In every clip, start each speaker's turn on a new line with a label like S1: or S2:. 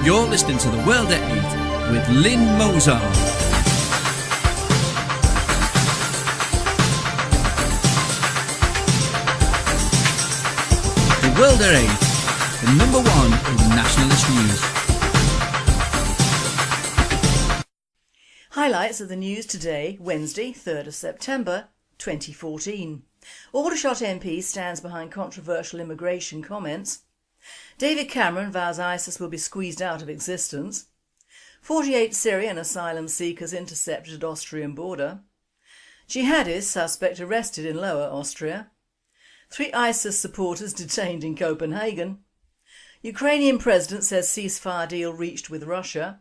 S1: You're listening to The World at 8 with Lynne Mozart. The World at 8, the number one in nationalist news.
S2: Highlights of the news today, Wednesday, 3rd of September 2014. Aldershot MP stands behind controversial immigration comments. David Cameron vows ISIS will be squeezed out of existence. 48 Syrian asylum seekers intercepted at Austrian border. Jihadist suspect arrested in Lower Austria. 3 ISIS supporters detained in Copenhagen. Ukrainian president says ceasefire deal reached with Russia.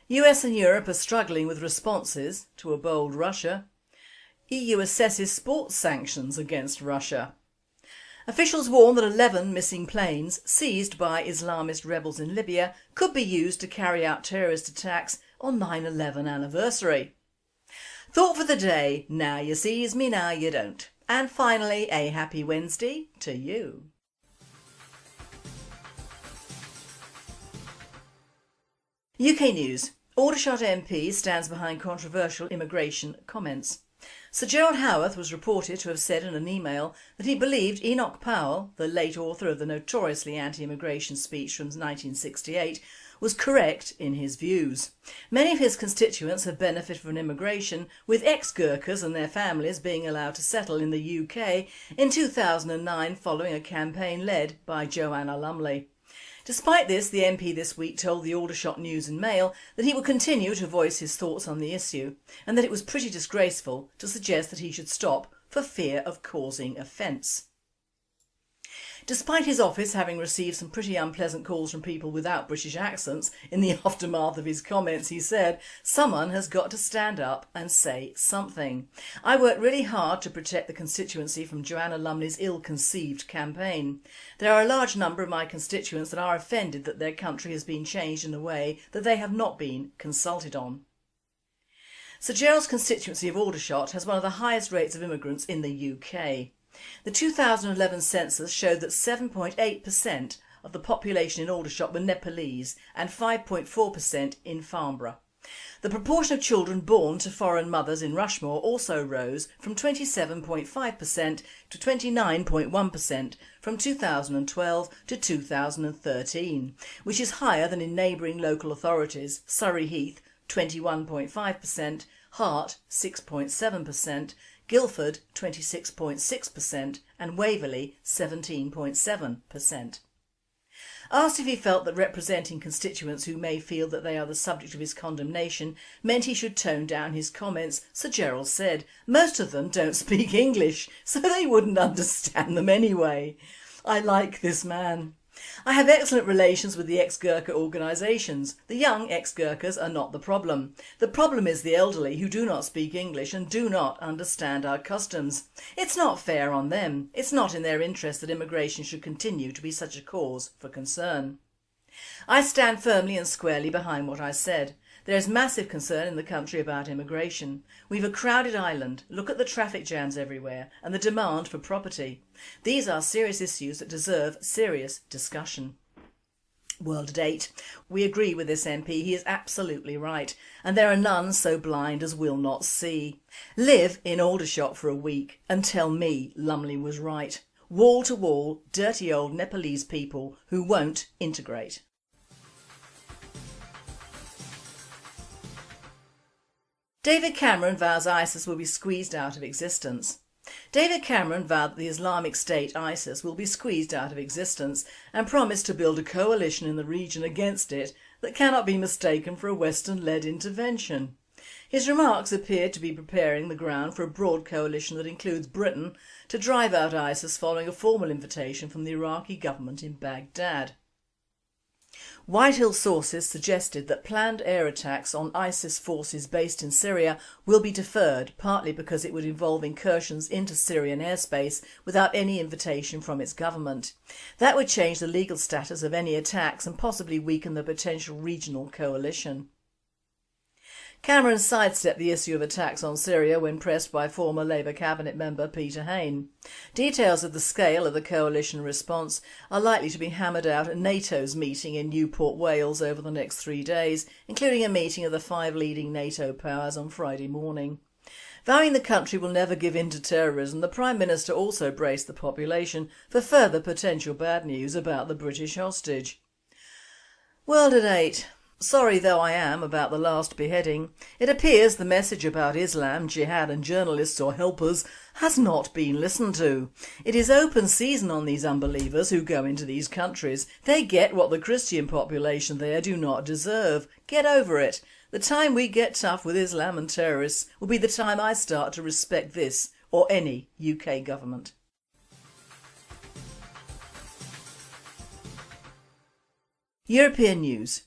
S2: US and Europe are struggling with responses to a bold Russia. EU assesses sports sanctions against Russia. Officials warn that 11 missing planes seized by Islamist rebels in Libya could be used to carry out terrorist attacks on 9/11 anniversary. Thought for the day, now you sees me, now you don't. And finally, a happy Wednesday to you. UK News. Aldershot MP stands behind controversial immigration comments. Sir Gerald Howarth was reported to have said in an email that he believed Enoch Powell, the late author of the notoriously anti-immigration speech from 1968, was correct in his views. Many of his constituents have benefited from immigration, with ex-Gurkhas and their families being allowed to settle in the UK in 2009 following a campaign led by Joanna Lumley. Despite this, the MP this week told the Aldershot News and Mail that he would continue to voice his thoughts on the issue and that it was pretty disgraceful to suggest that he should stop for fear of causing offence. Despite his office having received some pretty unpleasant calls from people without British accents in the aftermath of his comments, he said, "Someone has got to stand up and say something. I worked really hard to protect the constituency from Joanna Lumley's ill-conceived campaign. There are a large number of my constituents that are offended that their country has been changed in a way that they have not been consulted on." Sir Gerald's constituency of Aldershot has one of the highest rates of immigrants in the UK. The 2011 census showed that 7.8% of the population in Aldershot were Nepalese and 5.4% in Farnborough. The proportion of children born to foreign mothers in Rushmore also rose from 27.5% to 29.1% from 2012 to 2013, which is higher than in neighbouring local authorities Surrey Heath 21.5%, Hart 6.7%, Guildford 26.6% and Waverley 17.7%. Asked if he felt that representing constituents who may feel that they are the subject of his condemnation meant he should tone down his comments, Sir Gerald said, "Most of them don't speak English, so they wouldn't understand them anyway." I like this man. I have excellent relations with the ex-Gurkha organisations. The young ex-Gurkhas are not the problem. The problem is the elderly who do not speak English and do not understand our customs. It's not fair on them. It's not in their interest that immigration should continue to be such a cause for concern. I stand firmly and squarely behind what I said. There is massive concern in the country about immigration. We've a crowded island, look at the traffic jams everywhere and the demand for property. These are serious issues that deserve serious discussion. World at 8. We agree with this MP, he is absolutely right, and there are none so blind as will not see. Live in Aldershot for a week and tell me Lumley was right. Wall to wall, dirty old Nepalese people who won't integrate. David Cameron vows ISIS will be squeezed out of existence. David Cameron vowed that the Islamic State ISIS will be squeezed out of existence and promised to build a coalition in the region against it that cannot be mistaken for a Western-led intervention. His remarks appeared to be preparing the ground for a broad coalition that includes Britain to drive out ISIS following a formal invitation from the Iraqi government in Baghdad. Whitehill sources suggested that planned air attacks on ISIS forces based in Syria will be deferred, partly because it would involve incursions into Syrian airspace without any invitation from its government. That would change the legal status of any attacks and possibly weaken the potential regional coalition. Cameron sidestepped the issue of attacks on Syria when pressed by former Labour cabinet member Peter Hain. Details of the scale of the coalition response are likely to be hammered out at NATO's meeting in Newport, Wales over the next 3 days, including a meeting of the 5 leading NATO powers on Friday morning. Vowing the country will never give in to terrorism, the Prime Minister also braced the population for further potential bad news about the British hostage. World at 8. Sorry though I am about the last beheading, it appears the message about Islam, jihad and journalists or helpers has not been listened to. It is open season on these unbelievers who go into these countries. They get what the Christian population there do not deserve. Get over it. The time we get tough with Islam and terrorists will be the time I start to respect this or any UK government. European news.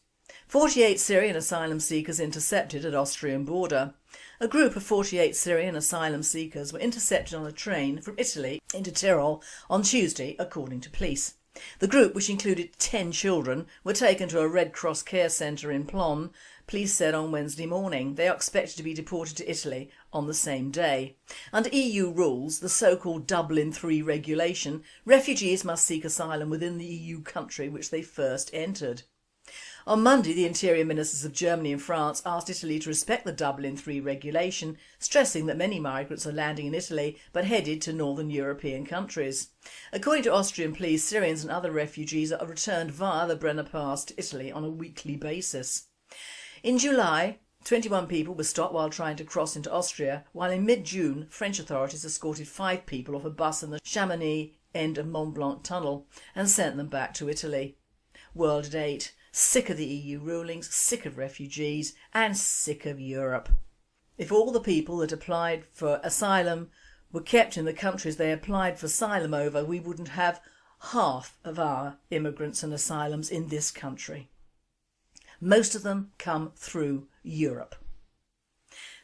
S2: 48 Syrian asylum seekers intercepted at Austrian border. A group of 48 Syrian asylum seekers were intercepted on a train from Italy into Tyrol on Tuesday, according to police. The group, which included 10 children, were taken to a Red Cross care centre in Plon, police said on Wednesday morning. They are expected to be deported to Italy on the same day. Under EU rules, the so-called Dublin III regulation, refugees must seek asylum within the EU country which they first entered. On Monday, the Interior Ministers of Germany and France asked Italy to respect the Dublin III regulation, stressing that many migrants are landing in Italy but headed to northern European countries. According to Austrian police, Syrians and other refugees are returned via the Brenner Pass to Italy on a weekly basis. In July, 21 people were stopped while trying to cross into Austria, while in mid-June French authorities escorted 5 people off a bus in the Chamonix end of Mont Blanc tunnel and sent them back to Italy. World at 8. Sick of the EU rulings, sick of refugees and sick of Europe. If all the people that applied for asylum were kept in the countries they applied for asylum over, we wouldn't have half of our immigrants and asylums in this country. Most of them come through Europe.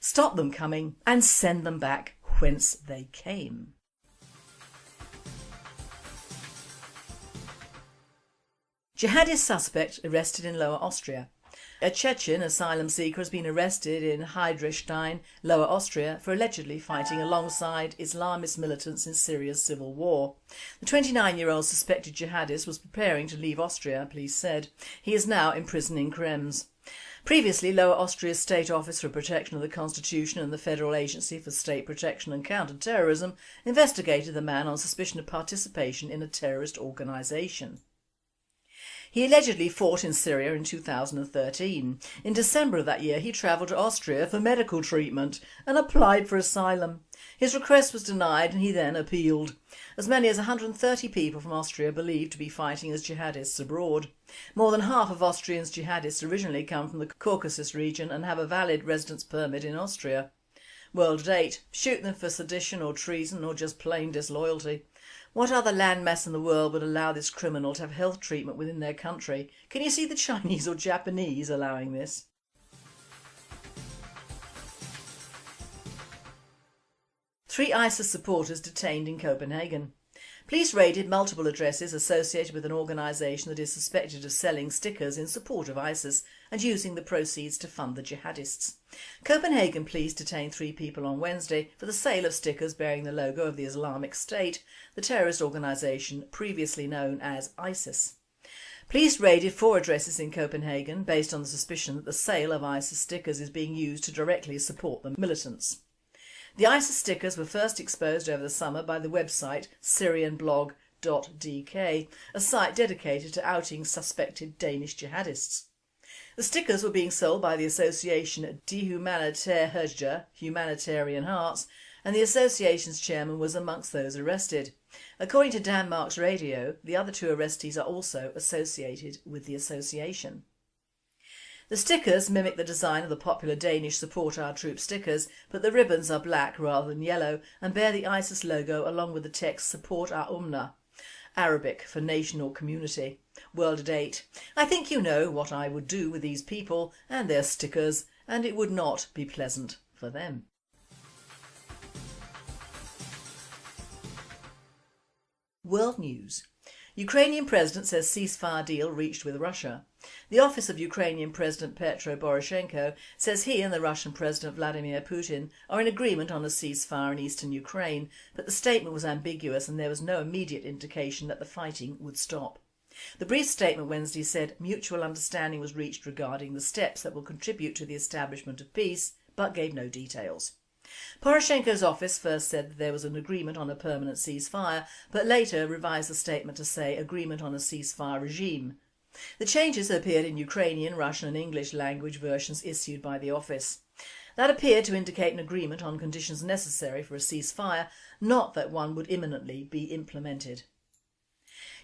S2: Stop them coming and send them back whence they came. Jihadist suspect arrested in Lower Austria. A Chechen asylum seeker has been arrested in Heidrichstein, Lower Austria, for allegedly fighting alongside Islamist militants in Syria's civil war. The 29-year-old suspected jihadist was preparing to leave Austria, police said. He is now in prison in Krems. Previously, Lower Austria's State Office for Protection of the Constitution and the Federal Agency for State Protection and Counter-Terrorism investigated the man on suspicion of participation in a terrorist organisation. He allegedly fought in Syria in 2013. In December of that year he travelled to Austria for medical treatment and applied for asylum. His request was denied and he then appealed. As many as 130 people from Austria are believed to be fighting as jihadists abroad. More than half of Austrians jihadists originally come from the Caucasus region and have a valid residence permit in Austria. World at 8. Shoot them for sedition or treason or just plain disloyalty. What other landmass in the world would allow this criminal to have health treatment within their country? Can you see the Chinese or Japanese allowing this? Three ISIS supporters detained in Copenhagen. Police raided multiple addresses associated with an organisation that is suspected of selling stickers in support of ISIS and using the proceeds to fund the jihadists. Copenhagen police detained 3 people on Wednesday for the sale of stickers bearing the logo of the Islamic State, the terrorist organisation previously known as ISIS. Police raided 4 addresses in Copenhagen based on the suspicion that the sale of ISIS stickers is being used to directly support the militants. The ISIS stickers were first exposed over the summer by the website syrianblog.dk, a site dedicated to outing suspected Danish jihadists. The stickers were being sold by the association Die Humanitaire Hujja, Humanitarian Hearts, and the association's chairman was amongst those arrested. According to Danmarks Radio, the other 2 arrestees are also associated with the association. The stickers mimic the design of the popular Danish Support Our Troops stickers, but the ribbons are black rather than yellow and bear the ISIS logo along with the text Support Our Ummah, Arabic for nation or community. World at 8. I think you know what I would do with these people and their stickers, and it would not be pleasant for them. World news. Ukrainian president says ceasefire deal reached with Russia. The office of Ukrainian President Petro Poroshenko says he and the Russian President Vladimir Putin are in agreement on a ceasefire in eastern Ukraine, but the statement was ambiguous and there was no immediate indication that the fighting would stop. The brief statement Wednesday said mutual understanding was reached regarding the steps that will contribute to the establishment of peace, but gave no details. Poroshenko's office first said that there was an agreement on a permanent ceasefire, but later revised the statement to say agreement on a ceasefire regime. The changes appeared in Ukrainian, Russian and English language versions issued by the office. That appeared to indicate an agreement on conditions necessary for a ceasefire, not that one would imminently be implemented.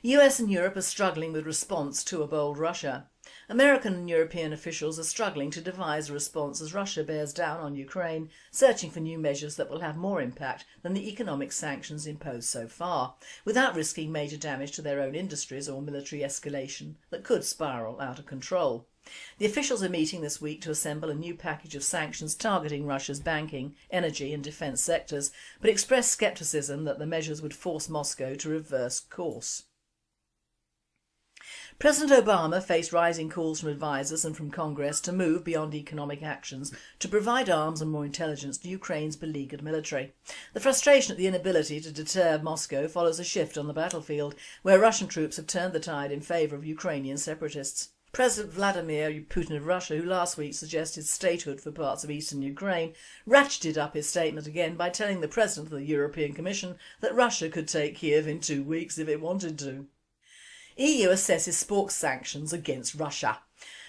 S2: US and Europe are struggling with response to a bold Russia. American and European officials are struggling to devise a response as Russia bears down on Ukraine, searching for new measures that will have more impact than the economic sanctions imposed so far, without risking major damage to their own industries or military escalation that could spiral out of control. The officials are meeting this week to assemble a new package of sanctions targeting Russia's banking, energy and defence sectors, but expressed scepticism that the measures would force Moscow to reverse course. President Obama faced rising calls from advisers and from Congress to move beyond economic actions to provide arms and more intelligence to Ukraine's beleaguered military. The frustration at the inability to deter Moscow follows a shift on the battlefield, where Russian troops have turned the tide in favour of Ukrainian separatists. President Vladimir Putin of Russia, who last week suggested statehood for parts of eastern Ukraine, ratcheted up his statement again by telling the President of the European Commission that Russia could take Kiev in 2 weeks if it wanted to. EU assesses sports sanctions against Russia.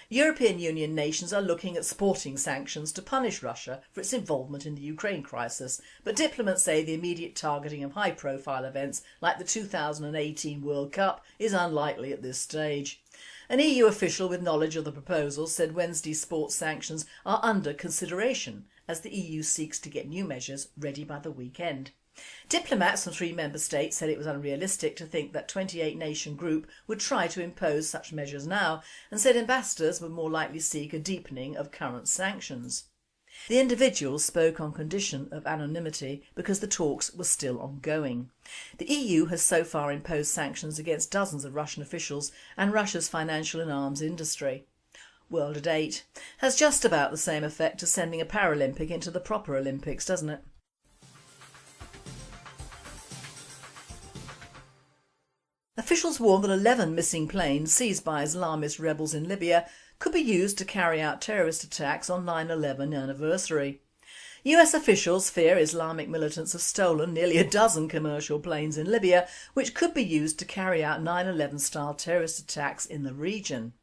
S2: European Union nations are looking at sporting sanctions to punish Russia for its involvement in the Ukraine crisis, but diplomats say the immediate targeting of high-profile events like the 2018 World Cup is unlikely at this stage. An EU official with knowledge of the proposal said Wednesday's sports sanctions are under consideration as the EU seeks to get new measures ready by the weekend. Diplomats from 3 member states said it was unrealistic to think that 28-nation group would try to impose such measures now, and said ambassadors would more likely seek a deepening of current sanctions. The individuals spoke on condition of anonymity because the talks were still ongoing. The EU has so far imposed sanctions against dozens of Russian officials and Russia's financial and arms industry. World at 8 has just about the same effect as sending a Paralympic into the proper Olympics, doesn't it? Officials warn that 11 missing planes seized by Islamist rebels in Libya could be used to carry out terrorist attacks on 9/11 anniversary. US officials fear Islamic militants have stolen nearly a dozen commercial planes in Libya, which could be used to carry out 9/11 style terrorist attacks in the region.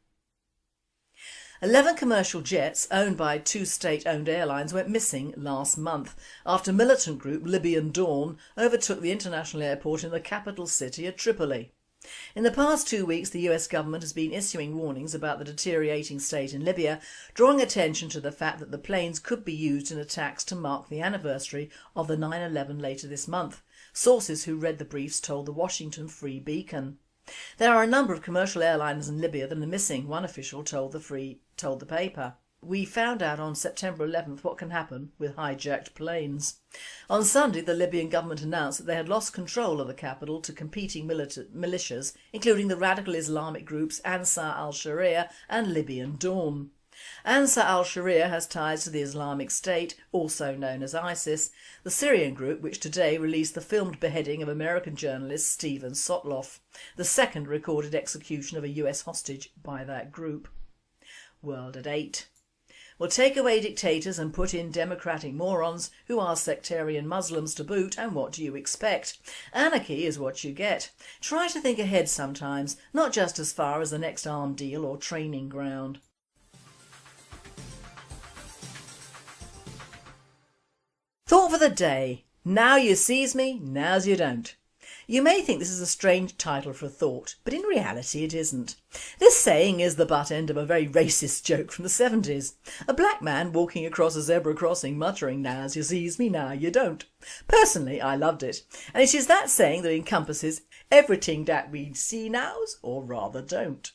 S2: 11 commercial jets owned by 2 state-owned airlines went missing last month after militant group Libyan Dawn overtook the international airport in the capital city of Tripoli. In the past 2 weeks, the US government has been issuing warnings about the deteriorating state in Libya, drawing attention to the fact that the planes could be used in attacks to mark the anniversary of the 9/11 later this month. Sources who read the briefs told the Washington Free Beacon. There are a number of commercial airliners in Libya that are missing, one official told the paper. We found out on September 11th what can happen with hijacked planes. On Sunday, the Libyan government announced that they had lost control of the capital to competing militias, including the radical Islamic groups Ansar al-Sharia and Libyan Dawn. Ansar al-Sharia has ties to the Islamic State, also known as ISIS, the Syrian group which today released the filmed beheading of American journalist Steven Sotloff, the second recorded execution of a US hostage by that group. World at 8. Well, take away dictators and put in democratic morons who are sectarian Muslims to boot, and what do you expect? Anarchy is what you get. Try to think ahead sometimes, not just as far as the next armed deal or training ground. Thought for the day. Now you sees me, nows you don't. You may think this is a strange title for a thought, but in reality it isn't. This saying is the butt end of a very racist joke from the 70s. A black man walking across a zebra crossing muttering, "Nows you sees me, now you don't." Personally, I loved it, and it is that saying that encompasses everything that we see nows, or rather don't.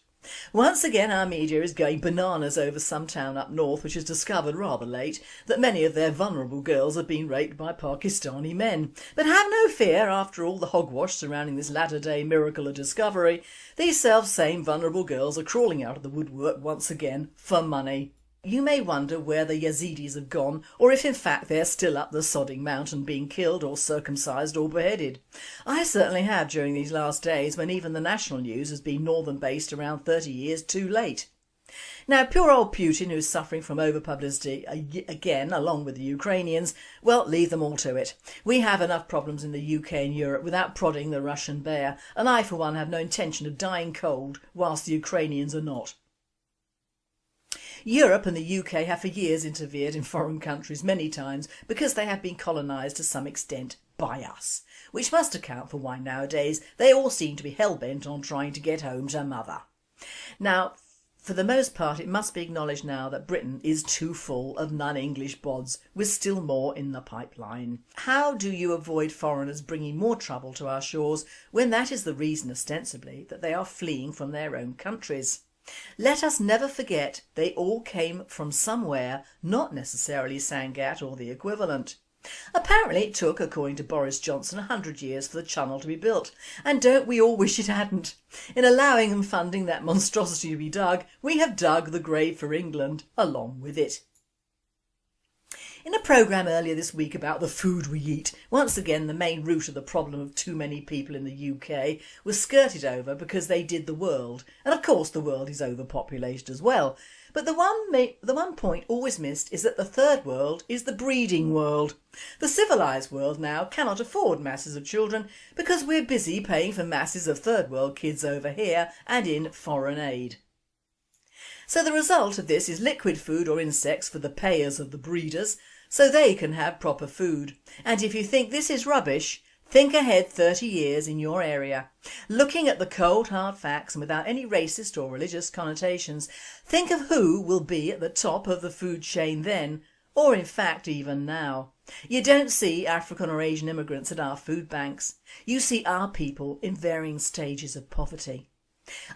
S2: Once again our media is going bananas over some town up north which has discovered rather late that many of their vulnerable girls have been raped by Pakistani men. But have no fear, after all the hogwash surrounding this latter-day miracle of discovery, these self-same vulnerable girls are crawling out of the woodwork once again for money. You may wonder where the Yazidis have gone, or if in fact they're still up the sodding mountain being killed or circumcised or beheaded. I certainly have during these last days, when even the national news has been northern based around 30 years too late. Now poor old Putin, who's suffering from over-publicity again along with the Ukrainians, well, leave them all to it. We have enough problems in the UK and Europe without prodding the Russian bear, and I for one have no intention of dying cold whilst the Ukrainians are not. Europe and the UK have for years interfered in foreign countries many times because they have been colonised to some extent by us, which must account for why nowadays they all seem to be hell-bent on trying to get home to mother. Now, for the most part it must be acknowledged now that Britain is too full of non-English bods, with still more in the pipeline. How do you avoid foreigners bringing more trouble to our shores when that is the reason ostensibly that they are fleeing from their own countries? Let us never forget they all came from somewhere, not necessarily Sangatte or the equivalent. Apparently it took, according to Boris Johnson, 100 years for the channel to be built, and don't we all wish it hadn't? In allowing and funding that monstrosity to be dug, we have dug the grave for England along with it. In a programme earlier this week about the food we eat, once again the main root of the problem of too many people in the UK was skirted over because they did the world, and of course the world is overpopulated as well. But the one point always missed is that the third world is the breeding world. The civilised world now cannot afford masses of children because we're busy paying for masses of third world kids over here and in foreign aid. So the result of this is liquid food or insects for the payers of the breeders, so they can have proper food. And if you think this is rubbish, think ahead 30 years in your area. Looking at the cold hard facts and without any racist or religious connotations, think of who will be at the top of the food chain then, or in fact even now. You don't see African or Asian immigrants at our food banks. You see our people in varying stages of poverty.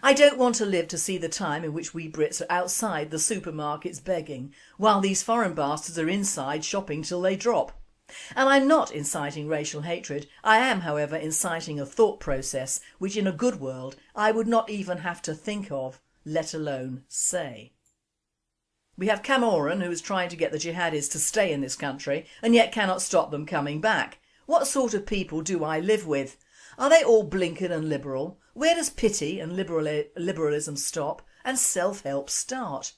S2: I don't want to live to see the time in which we Brits are outside the supermarkets begging, while these foreign bastards are inside shopping till they drop. And I'm not inciting racial hatred, I am however inciting a thought process which in a good world I would not even have to think of, let alone say. We have Cameron, who is trying to get the jihadis to stay in this country and yet cannot stop them coming back. What sort of people do I live with? Are they all blinkered and liberal? Where does pity and liberalism stop and self-help start?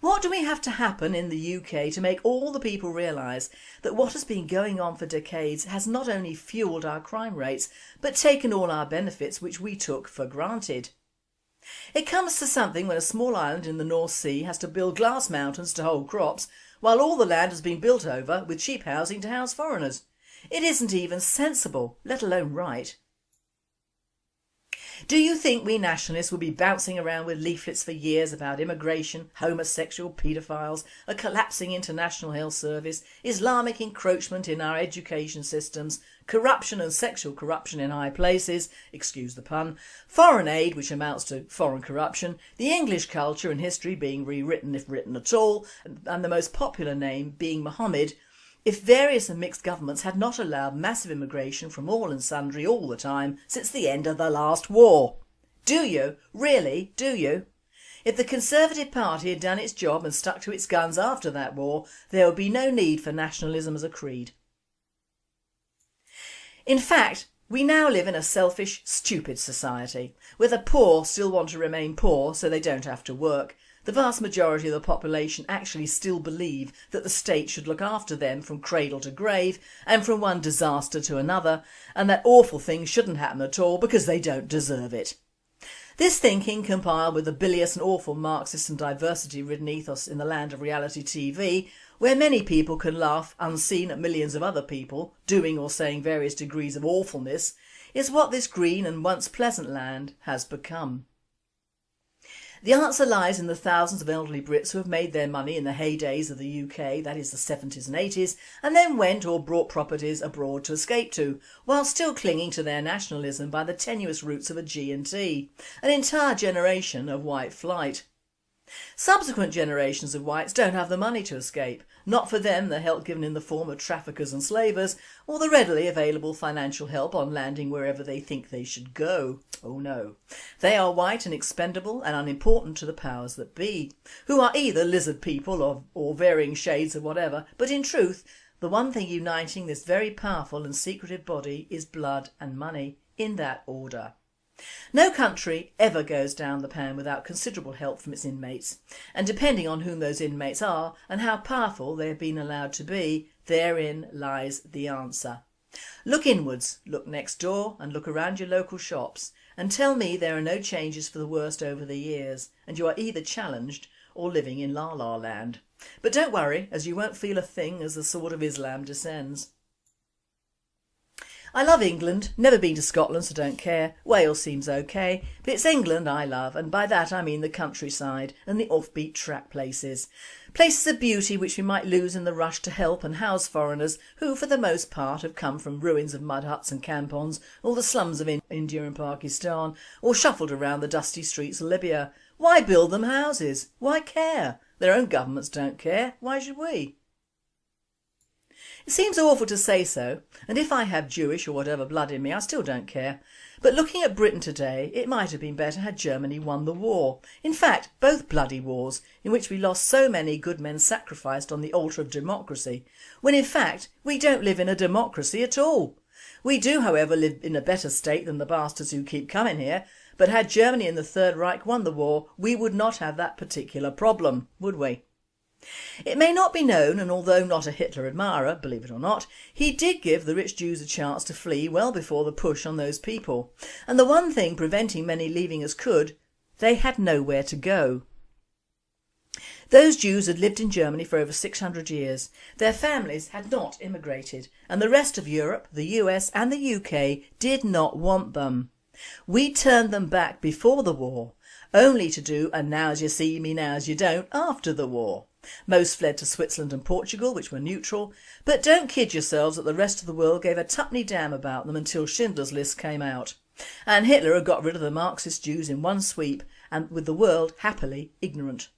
S2: What do we have to happen in the UK to make all the people realise that what has been going on for decades has not only fuelled our crime rates but taken all our benefits which we took for granted? It comes to something when a small island in the North Sea has to build glass mountains to hold crops while all the land has been built over with cheap housing to house foreigners. It isn't even sensible, let alone right. Do you think we nationalists will be bouncing around with leaflets for years about immigration, homosexual paedophiles, a collapsing international health service, Islamic encroachment in our education systems, corruption and sexual corruption in high places, excuse the pun, foreign aid which amounts to foreign corruption, the English culture and history being rewritten if written at all, and the most popular name being Mohammed, if various and mixed governments had not allowed massive immigration from all and sundry all the time since the end of the last war? Do you? Really? Do you? If the Conservative Party had done its job and stuck to its guns after that war, there would be no need for nationalism as a creed. In fact, we now live in a selfish, stupid society, where the poor still want to remain poor so they don't have to work. The vast majority of the population actually still believe that the state should look after them from cradle to grave and from one disaster to another, and that awful things shouldn't happen at all because they don't deserve it. This thinking, compiled with the bilious and awful Marxist and diversity-ridden ethos in the land of reality TV, where many people can laugh unseen at millions of other people doing or saying various degrees of awfulness, is what this green and once pleasant land has become. The answer lies in the thousands of elderly Brits who have made their money in the heydays of the UK, that is the 70s and 80s, and then went or brought properties abroad to escape to, while still clinging to their nationalism by the tenuous roots of a G&T, an entire generation of white flight. Subsequent generations of whites don't have the money to escape, not for them the help given in the form of traffickers and slavers, or the readily available financial help on landing wherever they think they should go. Oh no. They are white and expendable and unimportant to the powers that be, who are either lizard people or varying shades of whatever, but in truth the one thing uniting this very powerful and secretive body is blood and money, in that order. No country ever goes down the pan without considerable help from its inmates, and depending on whom those inmates are and how powerful they have been allowed to be, therein lies the answer. Look inwards, look next door and look around your local shops and tell me there are no changes for the worst over the years and you are either challenged or living in La La Land. But don't worry, as you won't feel a thing as the sword of Islam descends. I love England, never been to Scotland so don't care, Wales seems okay, but it's England I love, and by that I mean the countryside and the offbeat track places. Places of beauty which we might lose in the rush to help and house foreigners who for the most part have come from ruins of mud huts and campons or the slums of India and Pakistan, or shuffled around the dusty streets of Libya. Why build them houses? Why care? Their own governments don't care, why should we? It seems awful to say so, and if I have Jewish or whatever blood in me I still don't care, but looking at Britain today it might have been better had Germany won the war. In fact both bloody wars in which we lost so many good men sacrificed on the altar of democracy, when in fact we don't live in a democracy at all. We do however live in a better state than the bastards who keep coming here, but had Germany and the Third Reich won the war we would not have that particular problem, would we? It may not be known, and although not a Hitler admirer, believe it or not, he did give the rich Jews a chance to flee well before the push on those people. And the one thing preventing many leaving us could, they had nowhere to go. Those Jews had lived in Germany for over 600 years. Their families had not immigrated, and the rest of Europe, the US and the UK did not want them. We turned them back before the war, only to do a now as you see me now as you don't after the war. Most fled to Switzerland and Portugal, which were neutral, but don't kid yourselves that the rest of the world gave a tuppenny damn about them until Schindler's List came out. And Hitler had got rid of the Marxist Jews in one sweep, and with the world happily ignorant.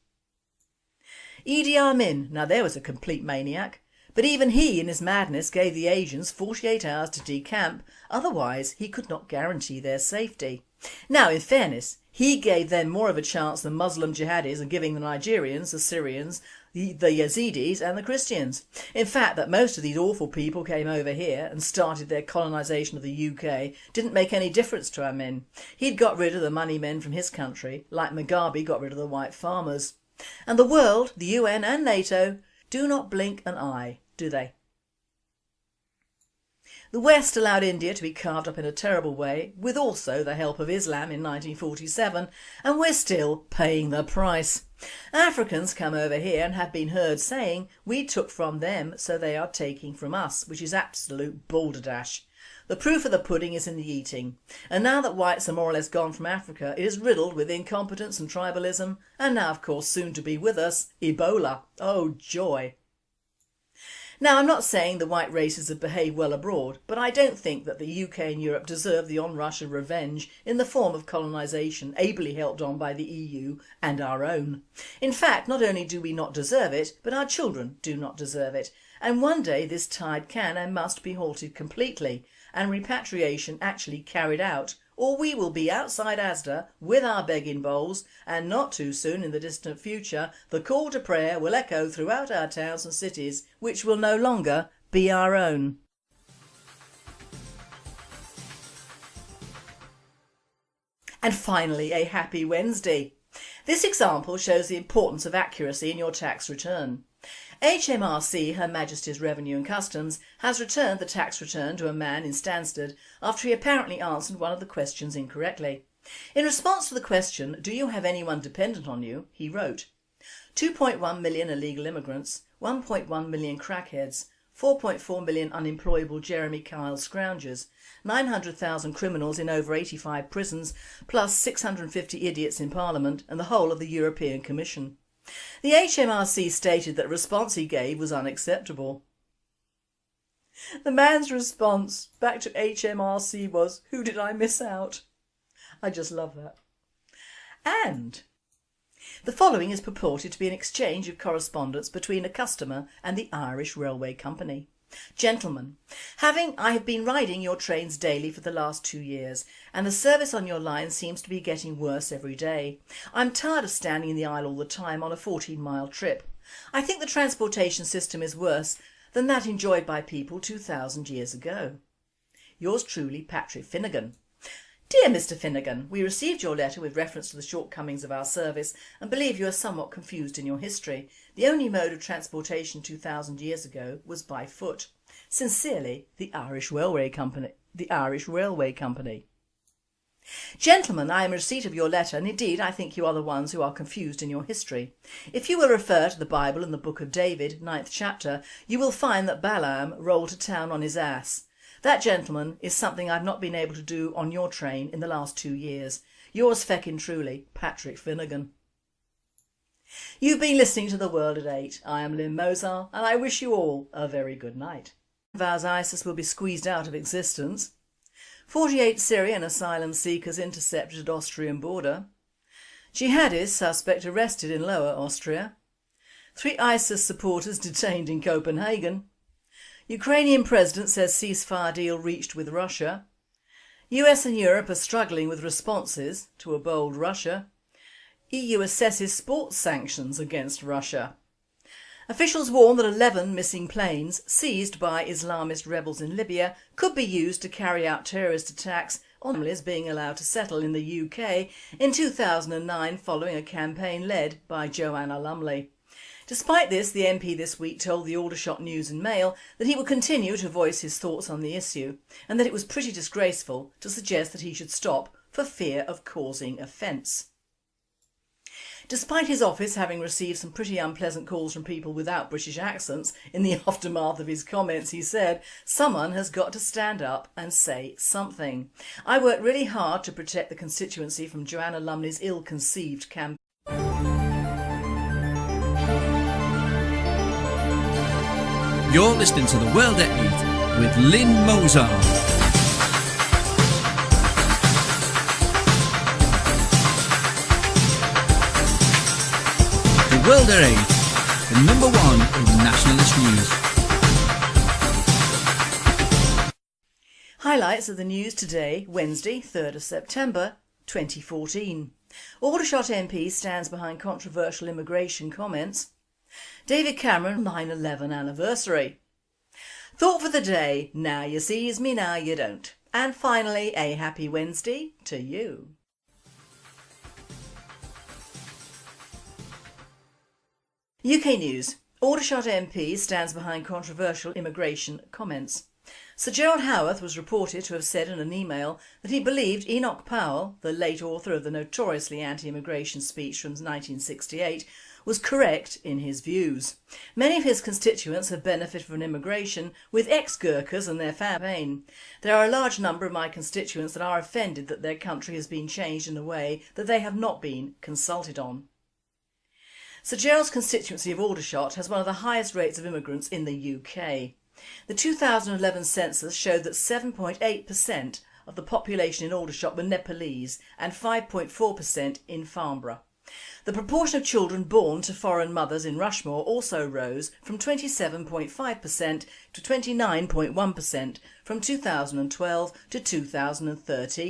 S2: Idi Amin, now there was a complete maniac, but even he in his madness gave the Asians 48 hours to decamp, otherwise he could not guarantee their safety. Now in fairness, he gave them more of a chance than Muslim jihadis are giving the Nigerians, the Syrians, the Yazidis and the Christians. In fact that most of these awful people came over here and started their colonisation of the UK didn't make any difference to Amin. He'd got rid of the money men from his country, like Mugabe got rid of the white farmers. And the world, the UN and NATO, do not blink an eye, do they? The West allowed India to be carved up in a terrible way, with also the help of Islam in 1947, and we're still paying the price. Africans come over here and have been heard saying we took from them so they are taking from us, which is absolute balderdash. The proof of the pudding is in the eating, and now that whites are more or less gone from Africa it is riddled with incompetence and tribalism, and now of course soon to be with us, Ebola. Oh joy! Now I'm not saying the white races have behaved well abroad, but I don't think that the UK and Europe deserve the onrush of revenge in the form of colonisation ably helped on by the EU and our own. In fact, not only do we not deserve it, but our children do not deserve it, and one day this tide can and must be halted completely and repatriation actually carried out, or we will be outside Asda with our begging bowls, and not too soon in the distant future the call to prayer will echo throughout our towns and cities, which will no longer be our own. And finally, a happy Wednesday. This example shows the importance of accuracy in your tax return. HMRC, Her Majesty's Revenue and Customs, has returned the tax return to a man in Stansted after he apparently answered one of the questions incorrectly. In response to the question, "Do you have anyone dependent on you?" he wrote, 2.1 million illegal immigrants, 1.1 million crackheads, 4.4 million unemployable Jeremy Kyle scroungers, 900,000 criminals in over 85 prisons, plus 650 idiots in Parliament and the whole of the European Commission. The HMRC stated that the response he gave was unacceptable. The man's response back to HMRC was, "Who did I miss out?" I just love that. And the following is purported to be an exchange of correspondence between a customer and the Irish Railway Company. "Gentlemen, I have been riding your trains daily for the last 2 years and the service on your line seems to be getting worse every day. I'm tired of standing in the aisle all the time on a 14-mile trip. I think the transportation system is worse than that enjoyed by people 2,000 years ago. Yours truly, Patrick Finnegan. Dear Mr Finnegan, we received your letter with reference to the shortcomings of our service and believe you are somewhat confused in your history. The only mode of transportation 2,000 years ago was by foot. Sincerely, the Irish Railway Company. Gentlemen, I am in receipt of your letter and indeed I think you are the ones who are confused in your history. If you will refer to the Bible and the Book of David, 9th chapter, you will find that Balaam rolled to town on his ass. That, gentlemen, is something I've not been able to do on your train in the last 2 years. Yours feckin' truly, Patrick Finnegan." You've been listening to The World at 8. I am Lynne Mozart and I wish you all a very good night. Vows ISIS will be squeezed out of existence. 48 Syrian asylum seekers intercepted at Austrian border. Jihadist suspect arrested in Lower Austria. 3 ISIS supporters detained in Copenhagen. Ukrainian president says ceasefire deal reached with Russia. US and Europe are struggling with responses to a bold Russia. EU assesses sports sanctions against Russia. Officials warn that 11 missing planes seized by Islamist rebels in Libya could be used to carry out terrorist attacks on families being allowed to settle in the UK in 2009 following a campaign led by Joanna Lumley. Despite this, the MP this week told the Aldershot News and Mail that he would continue to voice his thoughts on the issue and that it was pretty disgraceful to suggest that he should stop for fear of causing offence. Despite his office having received some pretty unpleasant calls from people without British accents in the aftermath of his comments, he said, "Someone has got to stand up and say something. I worked really hard to protect the constituency from Joanna Lumley's ill-conceived campaign."
S1: You're listening to The World at 8 with Lynne Mozart. The World at 8, the number 1 in nationalist news.
S2: Highlights of the news today, Wednesday, 3rd of September 2014. Aldershot MP stands behind controversial immigration comments. David Cameron 9/11 anniversary. Thought for the day, now you sees me, now you don't. And finally, a happy Wednesday to you. UK News. Aldershot MP stands behind controversial immigration comments. Sir Gerald Howarth was reported to have said in an email that he believed Enoch Powell, the late author of the notoriously anti-immigration speech from 1968, was correct in his views. Many of his constituents have benefited from immigration, with ex-Gurkhas and their campaign. There are a large number of my constituents that are offended that their country has been changed in a way that they have not been consulted on. Sir Gerald's constituency of Aldershot has one of the highest rates of immigrants in the UK. The 2011 census showed that 7.8% of the population in Aldershot were Nepalese and 5.4% in Farnborough. The proportion of children born to foreign mothers in Rushmore also rose from 27.5% to 29.1% from 2012 to 2013.